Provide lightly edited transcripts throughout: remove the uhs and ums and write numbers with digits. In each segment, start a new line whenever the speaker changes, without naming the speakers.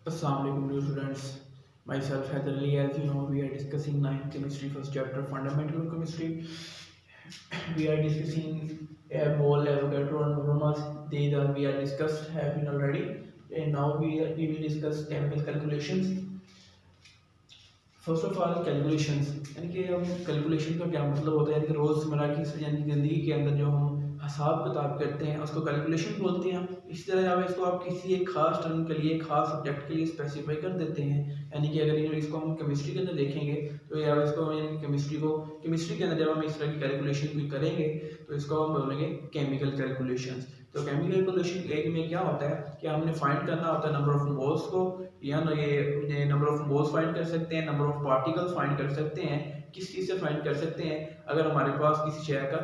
Assalamualaikum dear students. Myself Heather Ali. As you know, we are discussing 9th chemistry first chapter fundamental chemistry. We are discussing mole, Avogadro, and Monomas. These are we are discussed have been already, and now we will discuss chemical calculations. First of all calculations यानी कि हम calculation का क्या मतलब होता है, यानी कि रोज़मर्रा की यानी ज़िंदगी के अंदर जो हम हिसाब किताब करते हैं उसको कैलकुलेशन बोलते हैं। इसी तरह जब इसको आप किसी एक खास टर्म के लिए, खास सब्जेक्ट के लिए स्पेसिफाई कर देते हैं, यानी कि अगर इसको हम केमिस्ट्री के अंदर देखेंगे तो या इसको यानी केमिस्ट्री के अंदर जब हम इस तरह की कैलकुलेशन भी करेंगे तो इसको हम बोलेंगे केमिकल कैलकुलेशंस। तो केमिकल कैलकुलेशन एक में क्या होता है कि हमने फाइंड करना होता है नंबर ऑफ मोल्स को, या ये नंबर ऑफ मोल्स फाइंड कर सकते हैं, नंबर ऑफ पार्टिकल्स फाइंड कर सकते हैं। किस चीज़ से फाइंड कर सकते हैं? अगर हमारे पास किसी शय का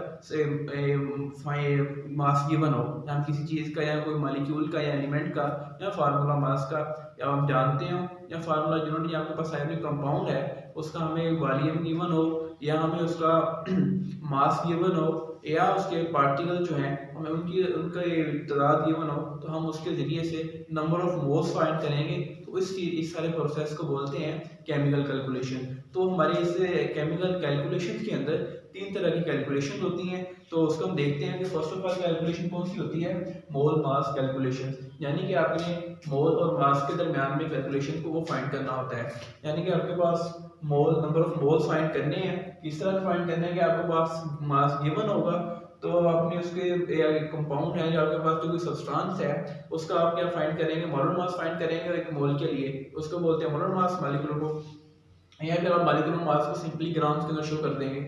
मास गिवन हो, या हम किसी चीज़ का या कोई मॉलिक्यूल का या एलिमेंट का या फार्मूला मास का या हम जानते हो, या फार्मूला यूनिट या आपके पास आयोनिक कंपाउंड है उसका हमें वॉल्यूम गिवन हो, या हमें उसका मास गिवन हो, या उसके पार्टिकल जो हैं हमें उनका तादाद गिवन हो, तो हम उसके ज़रिए से नंबर ऑफ मोल्स फाइंड करेंगे। तो इस सारे प्रोसेस को बोलते हैं केमिकल कैलकुलेशन। तो हमारे इस केमिकल कैलकुलेशन के अंदर तीन तरह की कैलकुलेशन होती हैं। तो उसको हम देखते हैं कि फर्स्ट ऑफ ऑल कैलकुलेशन कौन सी होती है? मोल मास कैलकुलेशन, यानी कि आपने मोल और मास के दरमियान में कैलकुलेशन को वो फाइंड करना होता है। यानी कि आपके पास नंबर ऑफ मोल्स फाइंड करने हैं। किस तरह फाइंड करने हैं कि आपके पास मास गिवन होगा, तो आपने उसके कंपाउंड है जो आपके पास जो कोई सब्सटेंस है उसका आप क्या फाइंड करेंगे? मोलर मास फाइंड करेंगे एक मोल के लिए, उसको बोलते हैं मोलर मास मॉलिक्यूल को। या फिर आप मॉलिक्यूलर मास को सिंपली ग्राम्स के अंदर शो कर देंगे।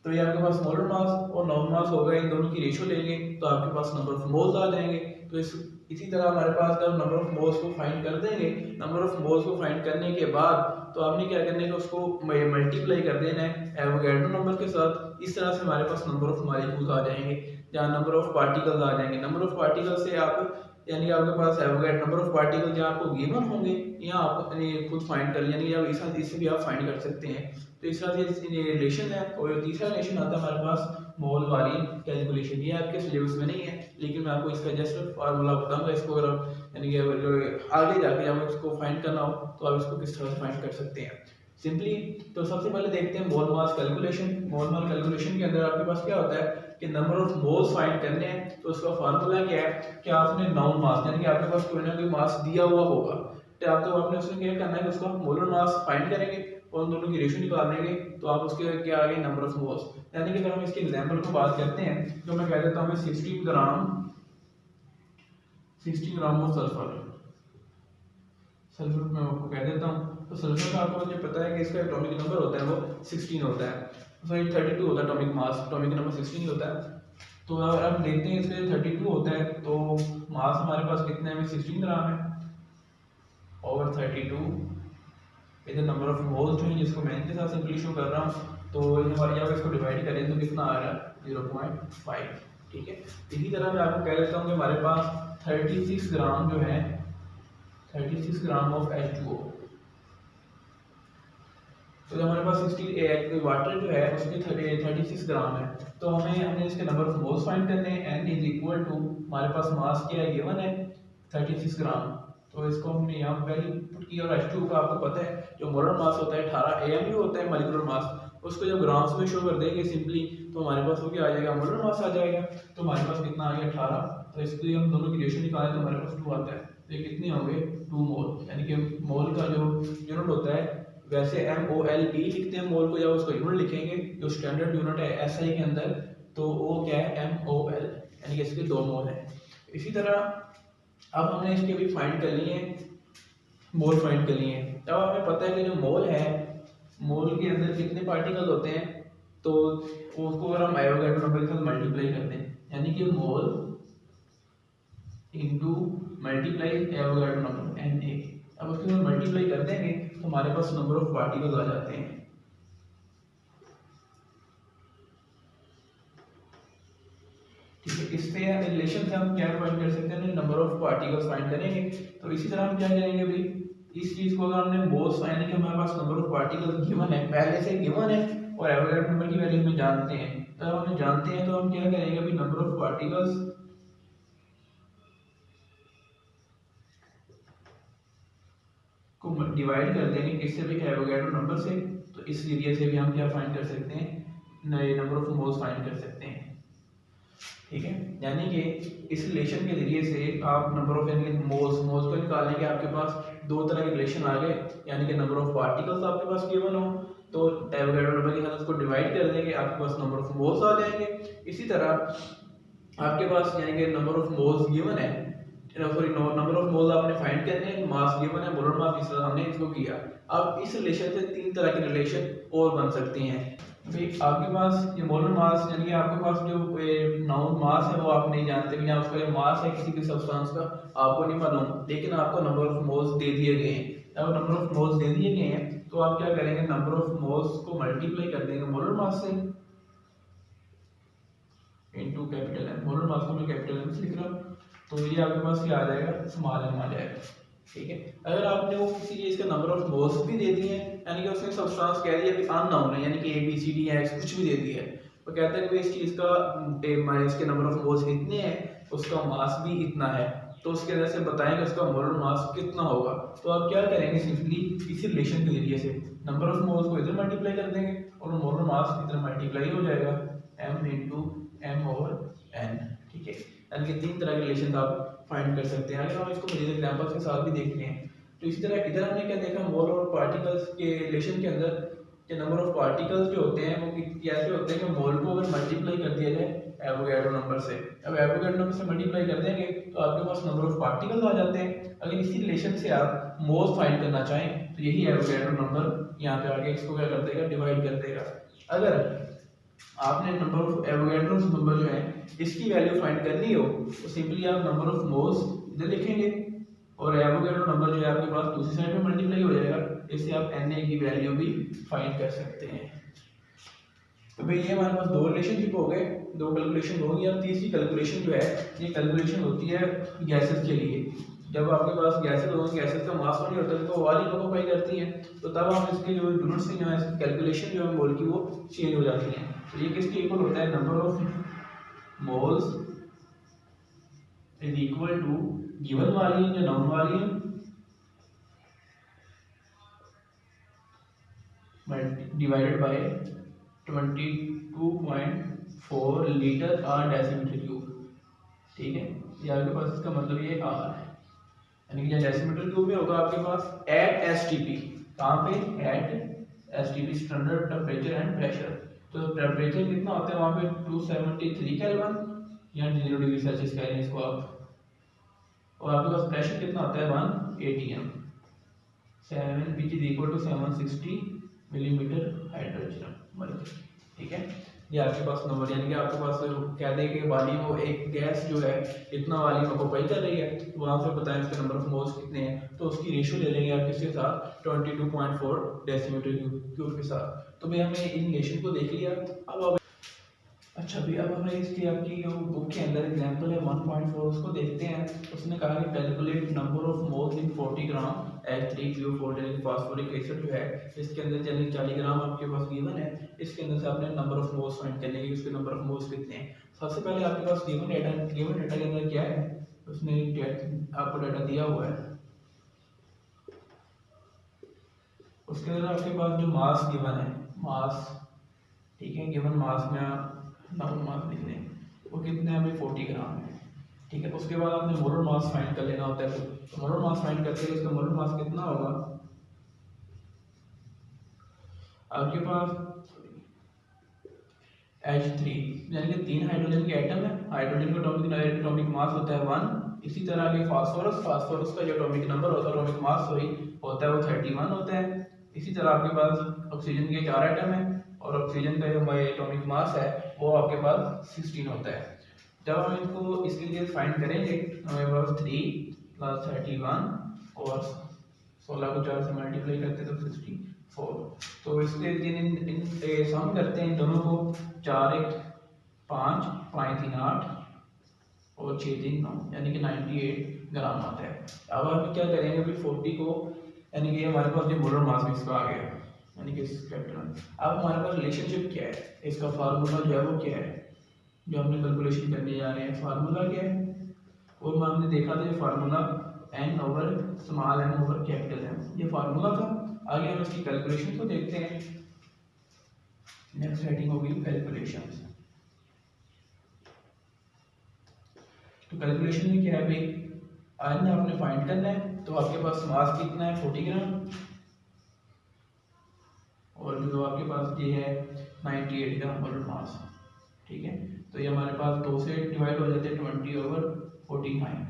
तो ये आपके पास मोलर मास और नॉन मास होगा, इन दोनों की रेशो लेंगे तो आपके पास नंबर ऑफ मोल्स आ जाएंगे। तो इसी तरह हमारे पास जब नंबर ऑफ मोल्स को फाइंड कर देंगे, नंबर ऑफ मोल्स को फाइंड करने के बाद तो आपने क्या करना है कि उसको मल्टीप्लाई कर देना है एवोगैड्रो नंबर के साथ। इस तरह से हमारे पास नंबर ऑफ मॉलिक्यूल्स आ जाएंगे, जहाँ नंबर ऑफ पार्टिकल्स आ जाएंगे। नंबर ऑफ पार्टिकल से आप यानी कि आपके पास एवोगैड्रो नंबर ऑफ पार्टिकल जहाँ आपको गिवन होंगे या आप खुद फाइंड कर, यानी कि इससे भी आप फाइंड कर सकते हैं। तो इस तरह से रिलेशन है। और तीसरा रिलेशन आता है हमारे पास मोल वाली कैलकुलेशन। ये आपके सिलेबस में नहीं है, लेकिन मैं आपको इसका जस्ट फार्मूला बताऊंगा। इसको अगर आप यानी कि आगे जाके जब इसको फाइंड करना हो तो आप इसको किस तरह से फाइंड कर सकते हैं सिंपली। तो सबसे पहले देखते हैं मोल मास कैलकुलेशन। मोल मास कैलकुलेशन के अंदर आपके पास क्या होता है कि नंबर ऑफ मोल्स फाइंड करने हैं। तो उसका फार्मूला क्या है कि आपने नाउन मास, यानी कि आपके पास कोई ना कोई मास दिया हुआ होगा, तो आपने उसमें क्या करना है कि उसका मोलर मास फाइंड करेंगे और उन दोनों की रेशो निकाल देंगे। तो आप उसके क्या आ गए? Number of moles. यानी कि अगर हम इसके एग्जांपल को बात करते हैं तो मैं कह देता हूँ 16 ग्राम ऑफ सल्फर मैं आपको कह देता हूँ। तो सल्फर का आपको मुझे पता है कि इसका एटॉमिक नंबर होता है वो 16 होता है, सॉरी 32 होता है। एटॉमिक मास, एटॉमिक नंबर 16 होता है। तो अगर हम देखते हैं इसमें 32 होता है तो मास हमारे पास कितना है? 16 ग्राम है ओवर 32। इधर नंबर ऑफ मोल्स जो है जिसको मैं इनके साथ सिंपली शो कर रहा हूँ, तो जब इसको डिवाइड करें तो कितना आ रहा है? 0.5। ठीक है। इसी तरह मैं आपको कह देता हूँ कि हमारे पास 36 ग्राम जो है 36 ग्राम ऑफ H2O। तो हमारे पास 60 वाटर जो है उसके 36 ग्राम है। तो हमने इसके नंबर ऑफ मोल्स फाइंड करने हैं। n इज इक्वल टू हमारे पास मास क्या है? गिवन है 36 ग्राम। तो इसको हमने यहाँ वैल्यू पुट की। और H2O का आपको पता है जो मोलर मास होता है 18 AMU होता है मॉलिक्यूलर मास। उसको जब ग्राम्स में शो कर देंगे सिंपली तो हमारे पास वो क्या आ जाएगा? मोलर मास आ जाएगा। तो हमारे पास कितना आ गया? 18। तो इसके लिए हम दोनों की रेशो निकालें तो हमारे पास 2 आता है। तो ये कितने होंगे? 2 मोल। यानी कि मोल का जो यूनिट होता है, वैसे MOLE लिखते हैं मोल को, जब उसको यूनिट लिखेंगे जो स्टैंडर्ड यूनिट है SI के अंदर, तो वो क्या है? MOL, यानी कि इसके 2 मोल है। इसी तरह अब हमने इसके भी फाइंड कर लिए, मोल फाइंड कर लिए। अब हमें पता है कि जो मोल है, मोल के अंदर कितने पार्टिकल होते हैं, तो उसको अगर हम एवोगैड्रो नंबर के साथ मल्टीप्लाई करते हैं, यानी कि mole into multiply Avogadro number Na। अब उसके साथ मल्टीप्लाई कर देंगे तो हमारे पास नंबर ऑफ पार्टिकल्स आ जाते हैं। ठीक है। इससे रिलेशन से हम क्या फाइंड कर सकते हैं? नंबर ऑफ पार्टिकल्स फाइंड करेंगे। तो इसी तरह हम क्या करेंगे भाई, इस चीज को अगर हमने मोल्स यानी कि हमारे पास नंबर ऑफ पार्टिकल्स गिवन है, पहले से गिवन है, और एवोगैड्रो नंबर की वैल्यू हम जानते हैं, तो हम जानते हैं तो हम क्या करेंगे भाई? नंबर ऑफ पार्टिकल्स को डिवाइड कर देंगे किससे भी, एवोगैड्रो नंबर से, तो इस जरिए से भी हम क्या फाइंड कर सकते हैं, नए नंबर ऑफ मोल्स फाइंड कर सकते हैं। ठीक है, यानी कि इस रिलेशन के जरिए से आप नंबर ऑफ यानी मोल्स को निकालने के आपके पास दो तरह के रिलेशन आ गए, यानी कि नंबर ऑफ पार्टिकल्स आपके पास गिवन हो तो एवोगैड्रो नंबर के साथ उसको डिवाइड कर देंगे, आपके पास नंबर ऑफ मोल्स आ जाएंगे। इसी तरह आपके पास यानी कि नंबर ऑफ मोल्स गिवन है, सॉरी नंबर ऑफ मोल्स आपने फाइंड करने हैं, मास गिवन है, मोलर मास, इस तरह हमने इसको किया। अब इस रिलेशन से तीन तरह के रिलेशन और बन सकती हैं। भाई आपके पास ये मोलर मास यानी कि आपके पास जो नाउन मास है वो आप नहीं जानते, या उसका जो मास है किसी भी सब्सटेंस का आपको नहीं मालूम, लेकिन आपको नंबर ऑफ मोल्स दे दिए गए हैं। अब नंबर ऑफ मोल्स दे दिए गए हैं तो आप क्या करेंगे, नंबर ऑफ मोल्स को मल्टीप्लाई कर देंगे मोलर मास से into capital M. Molar mass को मैं कैपिटल एम से लिख रहा हूँ, तो ये आपके पास क्या आ जाएगा, स्मॉल एम आ जाएगा। ठीक है, अगर आपने वो किसी चीज का नंबर ऑफ मोल्स भी दे दिए हैं, यानी कि उसने सब्सटेंस कह दिया कि अननोन है, यानी कि A B C D X कुछ भी दे दिया है, वो कहता है कि इस चीज का इसके नंबर ऑफ मोल्स इतने हैं, उसका मास भी इतना है, तो उसके वजह से बताएंगे उसका मोलर मास कितना होगा। तो आप क्या करेंगे, सिंपली इसी रिलेशन के जरिए से नंबर ऑफ मोल्स को इधर मल्टीप्लाई कर देंगे और मोलर मास इधर मल्टीप्लाई हो जाएगा, m into M over n। ठीक है, यानी कि तीन तरह के रिलेशन आप फाइंड कर सकते हैं। अगर हम इसको मजीद एग्जांपल्स के साथ भी देखते हैं तो इसी तरह इधर हमने क्या देखा, मोल और पार्टिकल्स के रिलेशन के अंदर के नंबर ऑफ पार्टिकल्स जो होते हैं वो कैसे होते हैं कि मोल को अगर मल्टीप्लाई कर दिया जाए एवोगैड्रो नंबर से, अब एवोगैड्रो नंबर से मल्टीप्लाई कर देंगे तो आपके पास नंबर ऑफ पार्टिकल्स आ जाते हैं। अगर इसी रिलेशन से आप मोल्स फाइंड करना चाहें तो यही एवोगैड्रो नंबर यहाँ पे आके इसको क्या कर देगा, डिवाइड कर देगा। अगर आपने नंबर ऑफ एवोगैड्रो नंबर जो है इसकी वैल्यू फाइंड करनी हो तो सिंपली आप नंबर ऑफ मोल्स इधर लिखेंगे और एवोगैड्रो नंबर जो है आपके पास दूसरी साइड में मल्टीप्लाई हो जाएगा, इससे आप Na की वैल्यू भी फाइंड कर सकते हैं। तो भाई ये हमारे पास दो रिलेशनशिप हो गए, दो कैलकुलेशन हो गई। अब तीसरी कैलकुलेशन जो है ये कैलकुलेशन होती है गैसेस के लिए। जब आपके पास गैसेस होंगे, गैसेस का मास नहीं होता तो वाली ऑक्यूपाई करती हैं, तो तब हम इसके जो यूनिट्स हैं या इसकी कैलकुलेशन जो है मोल की वो चेंज हो जाती हैं। तो ये किसके इक्वल होता है, number of moles is equal to given volume या known volume divided by 22.4 litre or decimetre cube. ठीक है, ये आपके पास इसका मतलब ये आर है, यानी कि डेसीमीटर क्यूब में होगा आपके पास एट एसटीपी। कहाँ पे, at STP standard temperature and pressure. तो टेम्परेचर कितना होता है वहाँ पे 273 केल्विन या 0 डिग्री सेल्सियस कह रहे हैं इसको आप, और आपके पास प्रेशर कितना होता है 1 atm 7 which is equal to 760 millimetre hydrogen mercury. ठीक है, ये आपके पास नंबर, यानी कि आपके पास कह दें कि वाली वो एक गैस जो है इतना वाली ऑक्यूपाई कर रही है, तो वहाँ से बताएं इसके नंबर ऑफ मोल्स कितने हैं, तो उसकी रेशियो ले लेंगे आप किसके साथ, 22.4 डेसीमीटर क्यूब के साथ। तो भाई हमने इन रिलेशन को देख लिया। अब अच्छा भी अब हमें इसकी आपकी जो बुक के अंदर एग्जांपल है 1.4 उसको देखते हैं। उसने कहा कि calculate number of moles in 40 gram H3PO4 phosphoric acid जो है इसके अंदर यानी 40 ग्राम आपके पास गिवन है, इसके अंदर से आपने नंबर ऑफ मोल्स फाइंड करने के उसके नंबर ऑफ मोल्स कितने हैं। सबसे पहले आपके पास गिवन डेटा के अंदर क्या है, उसने आपको डाटा दिया हुआ है, उसके अंदर आपके पास जो मास गिवन है, मास, ठीक है, गिवन मास में नाउन मास लिख लें, वो कितने है, अभी 40 ग्राम है। ठीक है, उसके बाद आपने मोलर मास फाइंड कर लेना होता है। तो मोलर मास फाइंड करते हैं, इसका मोलर मास कितना होगा आपके पास H3, यानी कि 3 हाइड्रोजन के एटम है, हाइड्रोजन का एटॉमिक मास होता है 1। इसी तरह के फास्फोरस का जो एटॉमिक नंबर होता है, एटॉमिक मास होता है वो 31 होता है। इसी तरह आपके पास ऑक्सीजन के 4 एटम है और ऑक्सीजन का जो एटॉमिक मास है वो आपके पास 16 होता है। जब हम इसको इसके लिए फाइंड करेंगे हमारे पास 3 + 31 और 16 को 4 से मल्टीप्लाई करते हैं तो 64। तो इसके इन सम करते हैं इन दोनों को, 4 1 5 5 3 8 और 6 3 9, यानी कि 98 ग्राम आता है। अब हम क्या करेंगे, अभी 40 को यानी कि हमारे पास जो मोलर मास में इसका आ गया, यानी कि अब हमारे पास रिलेशनशिप क्या है, इसका फार्मूला जो है वो क्या है, जो हमने कैलकुलेशन करने जा रहे हैं, फार्मूला क्या है, और हमने देखा था ये formula N over small N over capital M, ये फार्मूला था। आगे हम इसकी कैलकुलेशन को देखते हैं। नेक्स्ट हेडिंग होगी कैलकुलेशन। तो कैलकुलेशन में क्या है भाई, एन आपने फाइंड करना है, तो आपके पास मास कितना है 40 ग्राम, और जो आपके पास ये है 98 ग्राम मोलर मास। ठीक है, तो ये हमारे पास 2 से डिवाइड हो जाते हैं 20/49।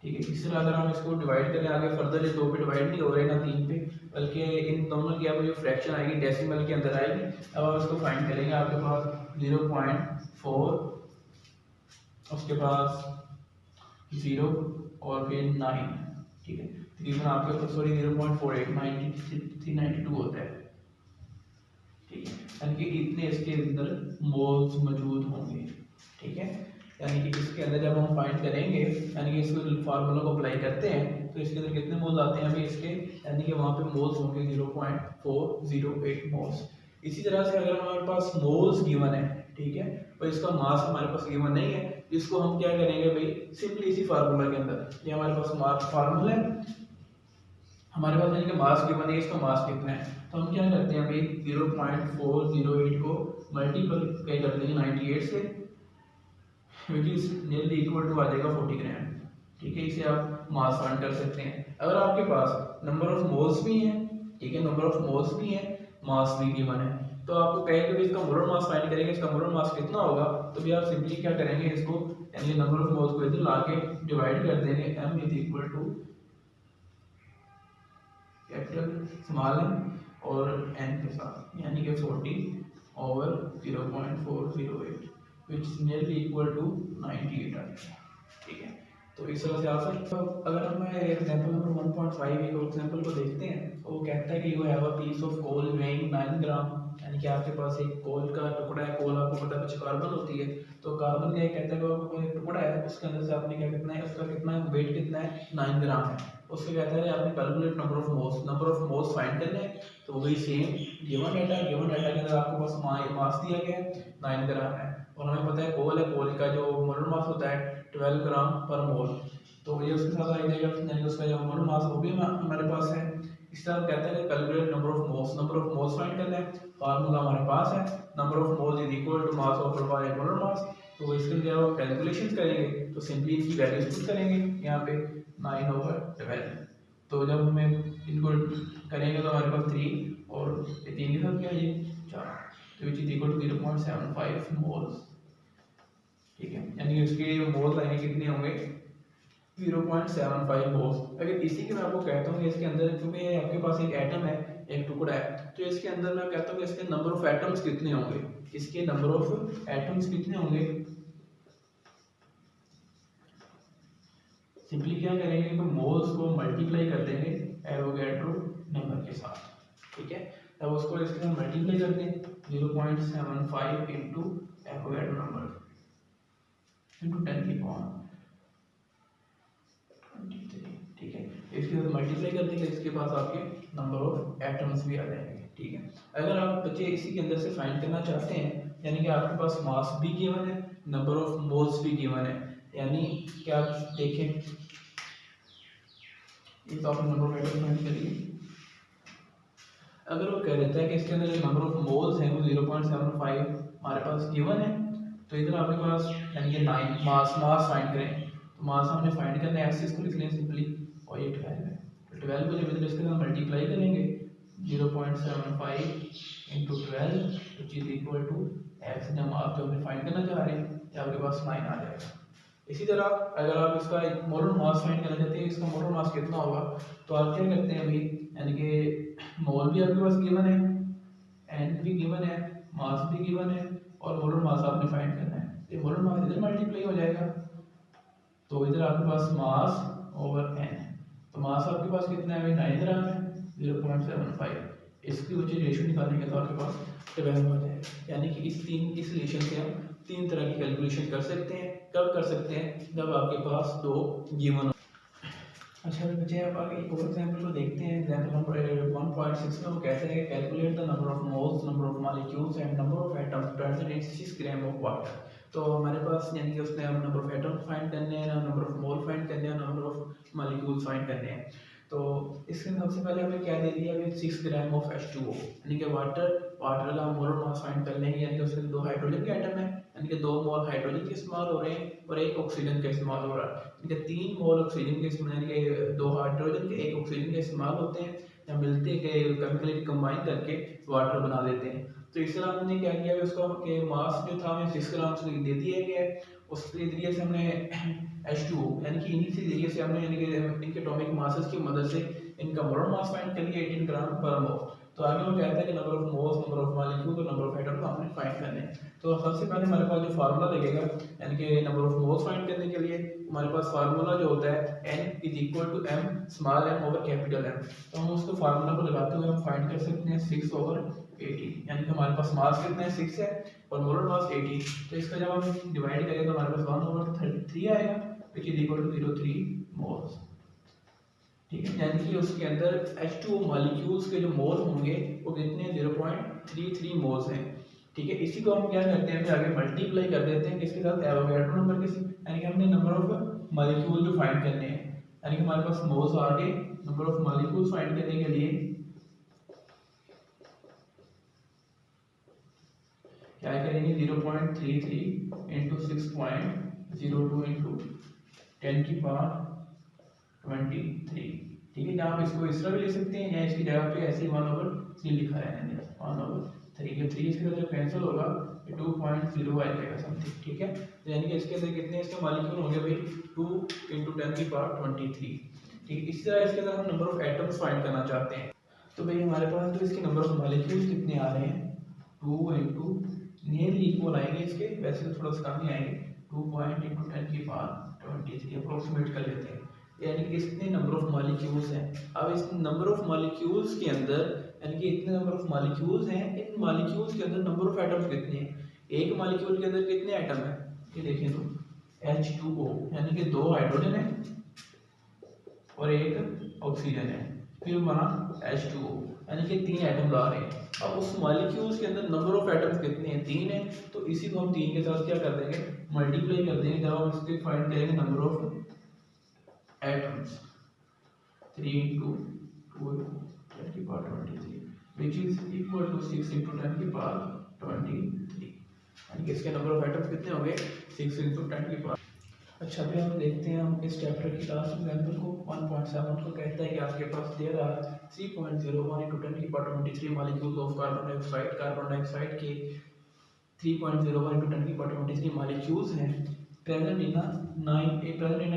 ठीक है, इस तरह अगर हम इसको डिवाइड करें आगे फर्दर, ये 2 पे डिवाइड नहीं हो रहे ना 3 पे, बल्कि इन दोनों की आपको जो फ्रैक्शन आएगी डेसिमल के अंदर आएगी। अब आप इसको फाइंड करेंगे, आपके पास 0.4, उसके पास 0 और फिर 9। ठीक है, तकरीबन आपके पास सॉरी 0.48 392 होता है। ठीक है, यानी कि इतने इसके अंदर मोल्स मौजूद होंगे। ठीक है, यानी कि इसके अंदर जब हम फाइंड करेंगे, यानी कि इसको फार्मूला को अप्लाई करते हैं, तो इसके अंदर कितने मोल्स आते हैं अभी इसके, यानी कि वहाँ पे मोल्स होंगे 0.408 मोल्स। इसी तरह से अगर हमारे पास मोल्स गिवन है, ठीक है, और इसका मास हमारे पास गिवन नहीं है, इसको हम क्या करेंगे भाई, सिंपली इसी फार्मूला के अंदर, ये हमारे पास मास फार्मूला है हमारे पास, यानी कि मास गिवन है, इसका मास कितना है, तो हम क्या करते हैं भाई 0.408 को मल्टीप्लाई कर देंगे 98 से, which is nearly equal to आ जाएगा 40 ग्राम। ठीक है, इसे आप मास फाइंड कर सकते हैं। अगर आपके पास नंबर ऑफ मोल्स भी हैं, ठीक है, नंबर ऑफ मोल्स भी हैं, मास भी गिवन है, तो आपको कहेंगे भी इसका मोलर मास फाइंड करेंगे, इसका मोलर मास कितना होगा, तो भी आप सिंपली क्या करेंगे, इसको यानी नंबर ऑफ मोल्स को इधर लाके डिवाइड कर देंगे, m is equal to capital small m और n के साथ, यानी कि 40/0.408 which is nearly equal to 98 आ जाएगा। ठीक है, तो इस तरह से आप सर, तो अगर हम एग्जांपल नंबर 1.5 एक एग्जांपल को देखते हैं, तो वो कहता है कि you have a piece of coal weighing 9 gram, यानी कि आपके पास एक कोल का टुकड़ा है। कोल आपको पता है कुछ कार्बन होती है, तो कार्बन का कहता है कि आपको एक टुकड़ा है, उसके अंदर से आपने क्या कितना है, उसका कितना वेट कितना है 9 ग्राम है। उससे कहता है आपने calculate number of moles find करने हैं, तो वही सेम गिवन डाटा के अंदर आपको बस मास दिया गया है 9 ग्राम है, और हमें पता है कोल का जो मोलर मास होता है 12 ग्राम पर मोल, तो ये उसके साथ आ जाएगा, यानी उसका जो मोलर मास वो भी हमारे पास है। इस तरह कहते हैं calculate number of moles find करना है, फार्मूला हमारे पास है, number of moles is equal to mass of by molar mass. तो इसके लिए आप कैलकुलेशन करेंगे, तो सिंपली इनकी वैल्यूज पुट करेंगे यहाँ पे 9/12, तो जब हमें इनको करेंगे तो हमारे पास 3 और 3 के साथ क्या है 4, तो which is equal to 0.75 moles. ठीक है, यानी कि उसके मोल्स आएंगे कितने होंगे 0.75 मोल्स। अगर इसी के मैं आपको कहता हूँ कि इसके अंदर, क्योंकि आपके पास एक एटम है, एक टुकड़ा है, तो इसके अंदर मैं कहता हूँ कि इसके नंबर ऑफ एटम्स कितने होंगे, इसके नंबर ऑफ एटम्स कितने होंगे, सिंपली क्या करेंगे तो मोल्स को मल्टीप्लाई कर देंगे एवोगैड्रो नंबर के साथ। ठीक है, तब उसको इसके साथ मल्टीप्लाई कर दें 0.75 इंटू एवोगैड्रो नंबर इंटू 10 की पावर 23। ठीक है, इसके साथ मल्टीप्लाई कर देंगे, इसके पास आपके नंबर ऑफ एटम्स भी आ जाएंगे। ठीक है, अगर आप बच्चे इसी के अंदर से फाइंड करना चाहते हैं, यानी कि आपके पास मास भी गिवन है, नंबर ऑफ मोल्स भी गिवन है, यानी कि आप देखें ये तो आपने नंबर ऑफ एटम्स फाइंड करिए। अगर वो कह देता है कि इसके अंदर जो नंबर ऑफ मोल्स हैं वो 0.75 हमारे पास गिवन है, तो इधर आपके पास यानी कि 9 मास फाइंड करें, तो मास हमने फाइंड करना है, एक्सिस को लिख लें सिंपली, और ये 12 है, तो 12 को जब इधर इसके साथ मल्टीप्लाई करेंगे 0.75 into 12 which is equal to X, जब आप जो हमने फाइंड करना चाह रहे हैं, तो आपके पास 9 आ जाएगा। इसी तरह अगर आप इसका मोलर मास फाइंड करना चाहते हैं, इसका मोलर मास कितना होगा, तो आप क्या करते हैं अभी, यानी कि मोल भी आपके पास गिवन है, एन भी गिवन है, मास भी गिवन है, और मोलर मास आपने फाइंड करना है, ये मोलर मास इधर मल्टीप्लाई हो जाएगा, तो इधर आपके पास मास ओवर एन, तो मास आपके पास कितना है, 9 ग्राम है, 0.75, इसकी वजह रेशियो निकालेंगे तो आपके पास 12 हो जाएगा। यानी कि इस रिलेशन से हम 3 तरह की कैलकुलेशन कर सकते हैं। कब कर सकते हैं, जब आपके पास 2 गिवन हो। अच्छा बच्चे, आप आगे एक और एग्जांपल को देखते हैं। एग्जांपल नंबर 1.6 में वो कहते हैं कि calculate the number of moles, number of molecules and number of atoms present in 6 gram of water. तो हमारे पास यानी कि उसने हम नंबर ऑफ एटम्स फाइंड करने हैं, नंबर ऑफ मोल फाइंड करने हैं, नंबर ऑफ मॉलिक्यूल्स फाइंड करने हैं। तो इसमें सबसे पहले हमें क्या दे दिया है, 6 ग्राम ऑफ H2O, यानी कि वाटर का मोलर मास फाइंड कर लेंगे, यानी कि उसमें 2 हाइड्रोजन के एटम है, यानी कि 2 मोल हाइड्रोजन के इस्तेमाल हो रहे हैं और 1 ऑक्सीजन का इस्तेमाल हो रहा है, यानी कि 3 मोल ऑक्सीजन के इस्तेमाल, यानी कि 2 हाइड्रोजन के 1 ऑक्सीजन के इस्तेमाल होते हैं या मिलते के केमिकली कंबाइन करके वाटर बना देते हैं। तो इस तरह हमने क्या किया है, उसका के मास जो था हमें 6 ग्राम से दे दिया गया है, उसके जरिए से हमने H2O यानी कि इन्हीं के जरिए से हमने यानी कि इनके एटॉमिक मासेस की मदद से इनका मोलर मास फाइंड कर लिया 18 ग्राम पर मोल। तो आगे वो कहता है कि number of moles, number of molecule और नंबर ऑफ एटम को हमने फाइंड करने हैं। तो सबसे पहले हमारे पास जो फार्मूला लगेगा यानी कि नंबर ऑफ मोल्स फाइंड करने के लिए हमारे पास फार्मूला जो होता है n is equal to m small m over capital M। तो हम उसको फार्मूला को लगाते हुए हम फाइंड कर सकते हैं 6 ओवर 80, यानी कि हमारे पास मास कितना है 6 है और मोलर मास 80। तो इसका जब हम डिवाइड करें तो हमारे पास 1 ओवर 33 आएगा which is equal to 03 moles. ठीक है, यानी कि उसके अंदर H2O मॉलिक्यूल्स के जो मोल होंगे वो कितने 0.33 मोल्स हैं। ठीक है, इसी को हम क्या करते हैं, आगे मल्टीप्लाई कर देते हैं किसके साथ, एवोगैड्रो नंबर के साथ, यानी कि हमने नंबर ऑफ मॉलिक्यूल जो फाइंड करने हैं, यानी कि हमारे पास मोल्स आ गए, नंबर ऑफ मॉलिक्यूल्स फाइंड करने के लिए क्या करेंगे 0.33 इंटू 6.02 इंटू 10 की पावर 23। ठीक है, जहाँ आप इसको इस तरह भी ले सकते हैं या इसकी जगह पे ऐसे 1/3 लिखा है, यानी 1/3 के 3 इसके अंदर कैंसिल होगा 2.0 आ जाएगा समथिंग। ठीक है, तो यानी कि इसके अंदर कितने इसके मॉलिक्यूल होंगे भाई 2 इंटू 10 की पावर 23। ठीक है, इसी तरह इसके अंदर हम नंबर ऑफ एटम्स फाइंड करना चाहते हैं। तो भाई हमारे पास तो इसके नंबर ऑफ मॉलिक्यूल्स कितने आ रहे हैं 2 इंटू नियरली इक्वल आएंगे इसके, वैसे तो थोड़ा सा कम ही आएंगे 2 इंटू 10 की पावर 23 अप्रोक्सीमेट कर लेते हैं, यानी कि कितने नंबर ऑफ मॉलिक्यूल्स हैं। अब इस नंबर ऑफ मॉलिक्यूल्स के अंदर यानी कि इतने नंबर ऑफ मॉलिक्यूल्स हैं, इन मॉलिक्यूल्स के अंदर नंबर ऑफ एटम्स कितने हैं, एक मॉलिक्यूल के अंदर कितने एटम हैं, ये देखिए तो H2O यानी कि 2 हाइड्रोजन है और 1 ऑक्सीजन है, फिर बना H2O यानी कि 3 एटम ला रहे हैं। अब उस मॉलिक्यूल्स के अंदर नंबर ऑफ एटम्स कितने हैं 3 है, तो इसी को हम 3 के साथ क्या कर देंगे मल्टीप्लाई कर देंगे, जब हम इसके फाइंड करेंगे number of atoms 3 into 2 into 10 की power 23 which is equal to 6 into 10 की पावर 23, यानी कि इसके नंबर ऑफ एटम्स कितने होंगे 6 into 10 की पावर। अच्छा, अभी हम देखते हैं हम इस चैप्टर की लास्ट एग्जांपल को 1.7 को कहता है कि आपके पास देयर आर 3.01 into 10 की power 23 molecules of carbon dioxide के 3.01 into 10 की पावर 23 मॉलिक्यूल्स हैं प्रेजेंट इन अ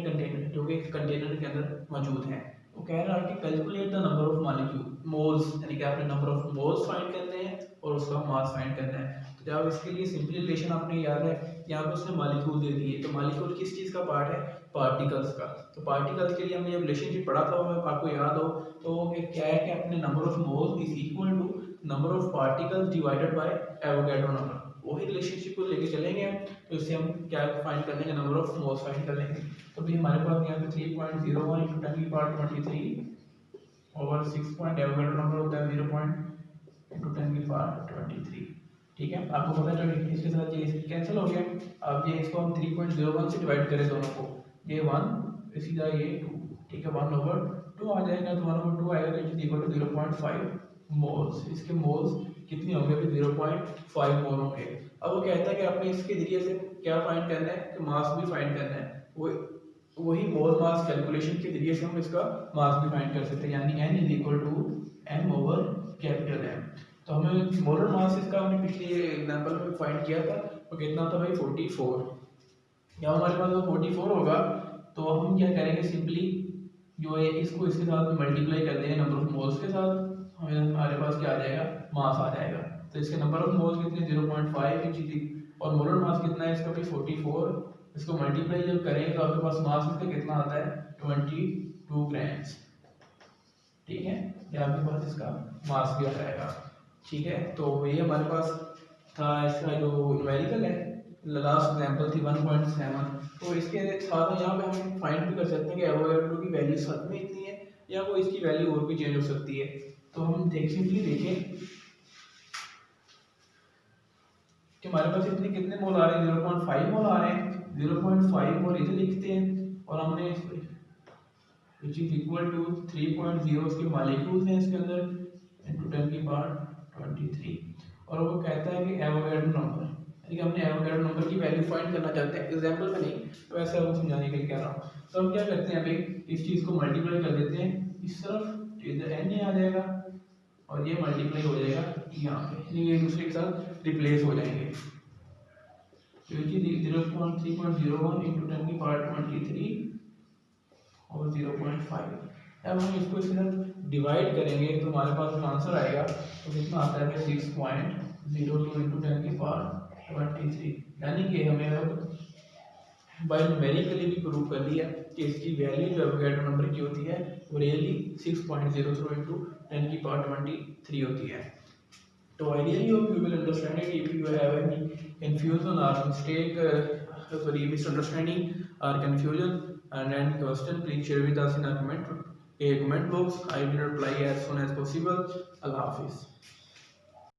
कंटेनर, जो कि कंटेनर के अंदर मौजूद हैं। वो कह रहा है कि calculate the number of molecule moles, यानी कि आपने नंबर ऑफ मोल्स फाइंड करने हैं और उसका मास फाइंड करना है। तो जब इसके लिए सिंपल रिलेशन आपने याद है, यहाँ पे उसने मॉलिक्यूल दे दिए, तो मॉलिक्यूल किस चीज़ का पार्ट है पार्टिकल्स का। तो पार्टिकल्स के लिए हमने जब रिलेशनशिप पढ़ा था वो आपको याद हो तो क्या है कि अपने number of moles is equal to number of particles divided by Avogadro number, वही रिलेशनशिप को लेके चलेंगे हम। तो इससे हम क्या फाइंड कर लेंगे नंबर ऑफ मोल्स फाइंड कर लेंगे। तो भी हमारे पास यहाँ पे 3.01 into 10 की power 23 over 6 point Avogadro number होता है 0 into 10 की पावर 23। ठीक है, आपको पता चल इसके साथ ये कैंसिल हो गया। अब ये इसको हम 3.01 से डिवाइड करें दोनों को, ये 1 इसी तरह ये 2, ठीक है 1/2 आ जाएगा, तो 1/2 आएगा तो इज इक्वल टू 0.5 मोल्स। इसके मोल्स कितने होंगे अभी 0.5 मोल होंगे। अब वो कहता है कि आपने इसके जरिए से क्या फाइंड करना है कि मास भी फाइंड करना है, वही मोल मास कैलकुलेशन के जरिए से हम इसका मास भी फाइंड कर सकते हैं, यानी n is equal to m over capital M। तो हमें मोलर मास इसका हमने पिछले एग्जांपल में फाइंड किया था, तो कितना था भाई 44। या हमारे पास वो 44 होगा तो हम क्या करेंगे सिंपली जो है इसको इसके साथ मल्टीप्लाई कर देंगे नंबर ऑफ मोल्स के साथ, हमारे पास क्या आ जाएगा मास आ जाएगा। तो इसके नंबर ऑफ मोल्स कितने 0.5 इंच थी और मोलर मास कितना है इसका भी 44। इसको मल्टीप्लाई जब करेंगे तो आपके पास मास इसका कितना आता है 22 ग्राम्स। ठीक है, ये आपके पास इसका मास भी आ जाएगा। ठीक है, तो ये हमारे पास था इसका जो न्यूमेरिकल है, लास्ट एग्जांपल थी 1.7। तो इसके साथ यहाँ पे हम फाइंड भी कर सकते हैं कि एवोगैड्रो की वैल्यू सच में इतनी है या वो इसकी वैल्यू और भी चेंज हो सकती है। तो हम सिंपली देखें कि हमारे पास इतने कितने मोल आ रहे हैं, 0.5 मोल आ रहे हैं। 0.5 मोल इधर लिखते हैं और हमने विच इज इक्वल टू 3.0 उसके मालिक्यूल्स हैं इसके अंदर इनटू 10 की पावर 23। और वो कहता है कि एवोगैड्रो नंबर, यानी कि हमने एवोगैड्रो नंबर की वैल्यू फाइंड करना चाहते हैं, एग्जांपल में नहीं, तो ऐसा वो समझाने के लिए कह रहा हूँ। तो हम क्या करते हैं, अभी इस चीज़ को मल्टीप्लाई कर देते हैं, इस तरफ इधर एन आ जाएगा और ये मल्टीप्लाई हो जाएगा यहाँ पे, यानी ये दूसरे के साथ रिप्लेस हो जाएंगे। तो ये 0.3.01 इंटू 10 की पावर 23 और 0.5। अब हम इसको इसके साथ डिवाइड करेंगे तो हमारे पास जो आंसर आएगा तो कितना आता है, 6.02 इंटू 10 की पावर 23। यानी कि हमें अब बाय न्यूमेरिकली भी प्रूव कर लिया कि इसकी वैल्यू जो एवोगैड्रो नंबर की होती है वो रियली 6.00 इंटू 10 की पावर 23 होती है। So I really hope you will understand it. If you have any confusion or misunderstanding or confusion and any question, please share with us in our comment box. I will reply as soon as possible. Allah Hafiz.